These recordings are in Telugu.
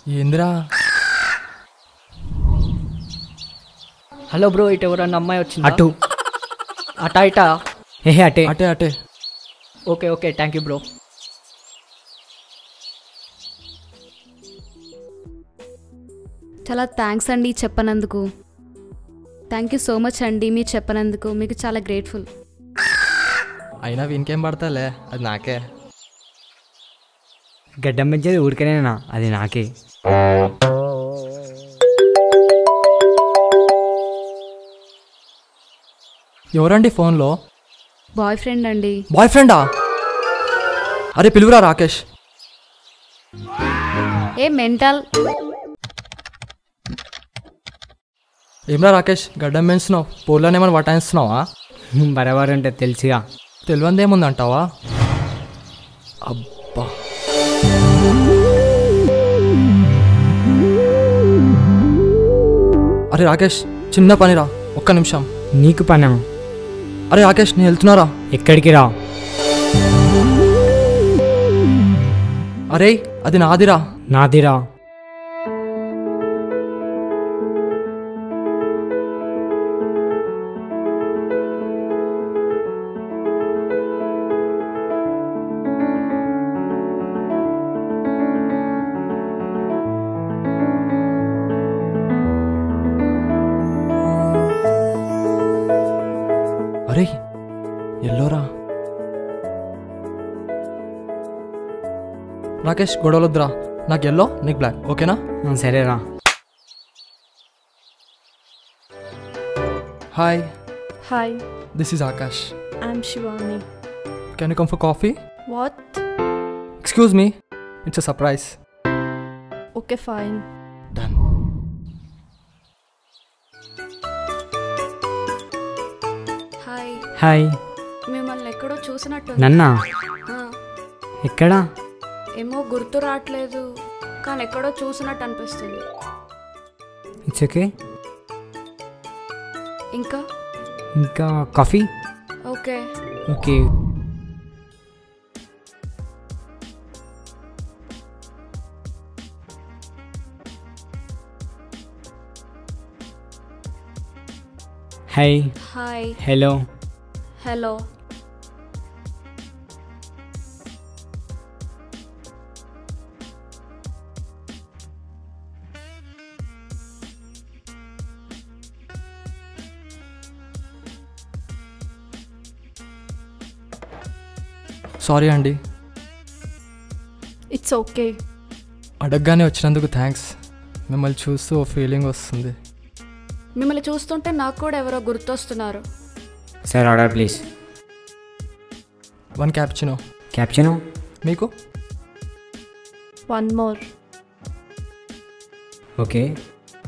ఏందిరా? హలో బ్రో, ఇటు ఎవరన్నా అమ్మాయి వచ్చింది? అటు అటా ఇటా? అటే అటే అటే. Okay okay, thank you bro. చాలా థ్యాంక్స్ అండి చెప్పనందుకు. థ్యాంక్ యూ సో మచ్ అండి మీరు చెప్పనందుకు. మీకు చాలా గ్రేట్ఫుల్. అయినా వీనికేం పడతాలే, అది నాకే. గడ్డం పెంచేది ఊరికేనేనా, అది నాకే. ఎవరండి ఫోన్లో? బాయ్ ఫ్రెండ్ అండి. బాయ్ ఫ్రెండా? అరే పిలువురా రాకేష్. ఏ మెంటల్. ఏమరా రాకేష్, గడ్డం పెంచుతున్నావు, పోర్లోనే ఏమైనా వటాయిస్తున్నావా? బరాబర్ అంటే తెలుసుగా. తెలియంది ఏముందంటావా? అబ్బా, అరే రాకేష్ చిన్న పనిరా, ఒక్క నిమిషం. నీకు పనా? అరే రాకేష్ నేను వెళ్తున్నారా. ఎక్కడికి రా? అరే అది నాదిరా. నాదిరా. అరే ఎల్లోరా. రాకేష్ గొడవలొద్దురా, నాకు ఎల్లో నీకు బ్లాక్, ఓకేనా? సరేరా. Hi. Hi, this is Akash. I'm Shivani. Can you come for coffee? What? Excuse me, it's a surprise. Okay, fine. Done. Hi. Hi. మిమ్మల్ని ఎక్కడో చూసినట్టు. నన్నా? ఎక్కడా? ఏమో గుర్తు రావట్లేదు, కానీ ఎక్కడో చూసినట్టు అనిపిస్తుంది. It's okay. ఇంకా ఇంకా coffee? Okay. Okay. Hi. Hi. Hello. Hello. Sorry అండి. It's okay. అడగగానే వచ్చినందుకు థ్యాంక్స్. మిమ్మల్ని చూస్తూ ఓ ఫీలింగ్ వస్తుంది. మిమ్మల్ని చూస్తుంటే నాకు కూడా ఎవరో గుర్తొస్తున్నారు. Sir order please. 1 cappuccino. Cappuccino? మీకు? 1 more. Okay,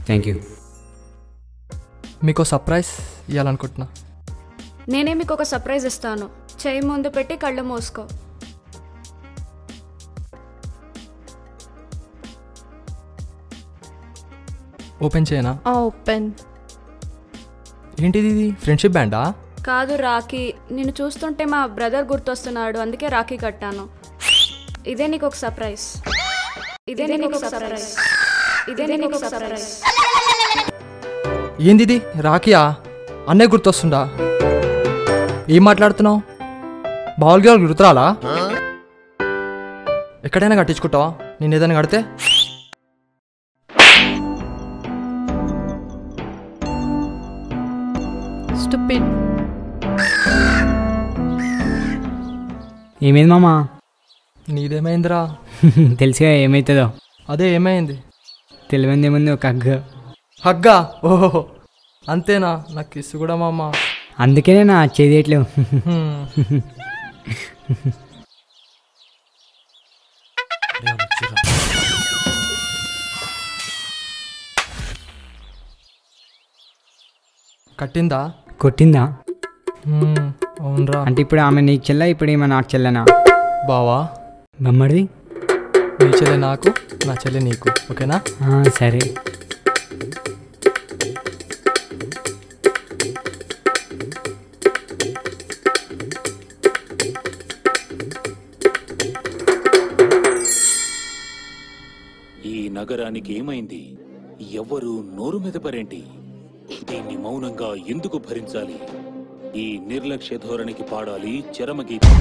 thank you. మీకు సర్ప్రైజ్ ఇవ్వాలనుకుంటున్నా. నేనే మీకు ఒక సర్ప్రైజ్ ఇస్తాను. చెయ్యి ముందు పెట్టి కళ్ళు మూసుకో. ఓపెన్ చేయనా? Open. ఏంటిది, ఇది ఫ్రెండ్షిప్ బ్యాండా? కాదు, రాఖీ. నిన్ను చూస్తుంటే మా బ్రదర్ గుర్తొస్తున్నాడు, అందుకే రాఖీ కట్టాను. ఇదే నీకు ఒక సర్ప్రైజ్. ఇదే నీకు ఒక సర్ప్రైజ్. ఇదే నీకు ఒక సర్ప్రైజ్. ఏంది ఇది, రాఖీయా? అన్నయ్య గుర్తొస్తుందా? ఏం మాట్లాడుతున్నావు? బావులకి వాళ్ళు గుర్తురాలా? ఎక్కడైనా కట్టించుకుంటావా? నేను ఏదైనా కడితే? Stupid. ఏమైంది మామా? నీదేమైందిరా? తెలుసుగా ఏమవుతుందో. అదే ఏమైంది? తెలియంది ఏముంది, ఒక హగ్. హగ్గా? ఓహో అంతేనా? నాకు కిస్ కూడా మా అమ్మ. అందుకనే నా చేయట్లేవు. కట్టిందా? కొట్టిందా? అవునరా. అంటే ఇప్పుడు ఆమె నీకు చెల్ల, ఇప్పుడు ఏమో నాకు చెల్లెనా? బావా బొమ్మడిది. నీ చెల్లె నాకు, నా చెల్లె నీకు, ఓకేనా? సరే. ఈ నగరానికి ఏమైంది? ఎవ్వరూ నోరు మెదపరేంటి? దీన్ని మౌనంగా ఎందుకు భరించాలి? ఈ నిర్లక్ష్య ధోరణికి పాడాలి చరమగీతం.